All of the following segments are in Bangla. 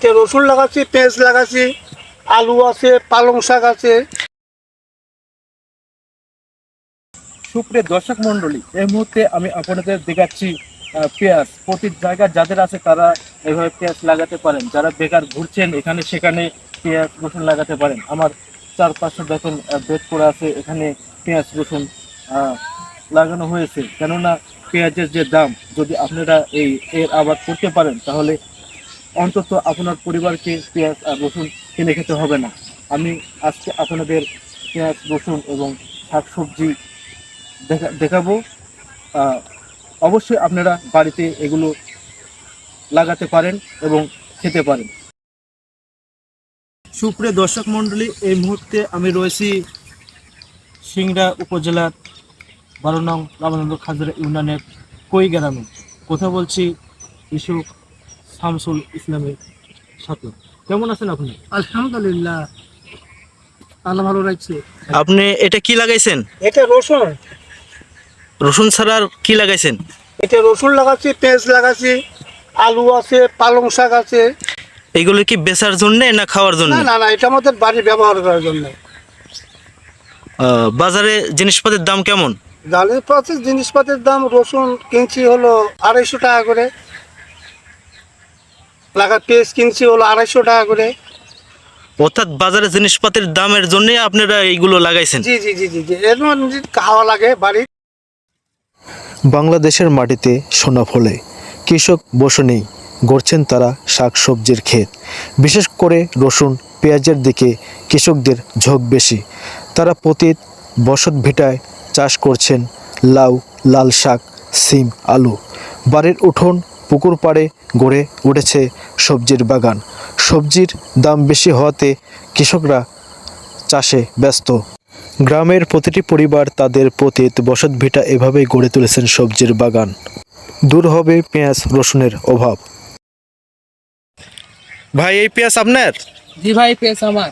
এটা রসুন লাগাচ্ছি, পেঁয়াজ লাগাচ্ছি, আলু আছে, পালং শাক আছে। সুপ্রিয় দর্শক মন্ডলী, এই মুহূর্তে আমি আপনাদের দেখাচ্ছি পেঁয়াজ। প্রতি জায়গায় যাদের আছে তারা এইভাবে পেঁয়াজ লাগাতে পারেন। যারা বেকার ঘুরছেন এখানে সেখানে পেঁয়াজ রসুন লাগাতে পারেন। আমার চারপাশে দেখেন বেড করা আছে, এখানে পেঁয়াজ রসুন লাগানো হয়েছে। কেননা পেঁয়াজের যে দাম, যদি আপনারা এর আবাদ করতে পারেন তাহলে অন্তত আপনার পরিবারকে পেঁয়াজ আর রসুন কিনে খেতে হবে না। আমি আজকে আপনাদের পেঁয়াজ রসুন এবং শাকসবজি দেখাবো। অবশ্যই আপনারা বাড়িতে এগুলো লাগাতে পারেন এবং খেতে পারেন। সুপ্রিয় দর্শক মণ্ডলী, এই মুহূর্তে আমি রয়েছি সিংড়া উপজেলার 12 নং রামানন্দ খাজরা ইউনিয়নের কই গ্রামে। কথা বলছি কৃষক শামসুল ইসলামের সাথে। কেমন আছেন আপনি? আলহামদুলিল্লাহ, আল্লাহ ভালো রাখছে। আপনি এটা কি লাগাইছেন? এটা রসুন। রসুন ছাড়া আর কি লাগাইছেন? এটা রসুন লাগাচ্ছি, পেঁয়াজ লাগাচ্ছি, আলু আছে, পালং শাক আছে। এগুলো কি বেচার জন্য না খাওয়ার জন্য? না না না, এটা আমাদের বাড়ির ব্যবহার করার জন্য। বাজারে জিনিসপাতির দাম কেমন? ডালের পাশে জিনিসপাতির দাম, রসুন কিনছি হলো 250 টাকা করে, পেঁয়াজ কিনছি হলো 250 টাকা করে। অর্থাৎ বাজারে জিনিসপাতির দামের জন্যই আপনারা এইগুলো লাগাইছেন? জি জি জি জি জি, এর মধ্যে খাওয়া লাগে বাড়ির। বাংলাদেশের মাটিতে সোনা ফলে, কৃষক বসে নেই, গড়ছেন তারা শাক সবজির ক্ষেত। বিশেষ করে রসুন পেঁয়াজের দিকে কৃষকদের ঝোঁক বেশি। তারা প্রতি বসত ভিটায় চাষ করছেন লাউ, লাল শাক, সিম, আলু। বাড়ির উঠোন পুকুর পাড়ে গড়ে উঠেছে সবজির বাগান। সবজির দাম বেশি হওয়াতে কৃষকরা চাষে ব্যস্ত। গ্রামের প্রতিটি পরিবার তাদের পতিত বসতভিটা এভাবেই গড়ে তুলেছেন সবজির বাগান। দূর হবে পেঁয়াজ রসুনের অভাব। ভাই, এই পেঁয়াজ আপনার? জি ভাই, পেঁয়াজ আমার।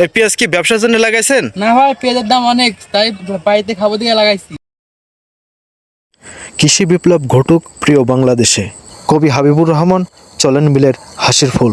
এই পেঁয়াজ কি ব্যবসার জন্য লাগাইছেন? না ভাই, পেঁয়াজের দাম অনেক, তাই বাড়িতে খাবো দিয়ে লাগাইছি। কৃষি বিপ্লব ঘটুক প্রিয় বাংলাদেশে। কবি হাবিবুর রহমান চলেন মিলের হাসির ফুল।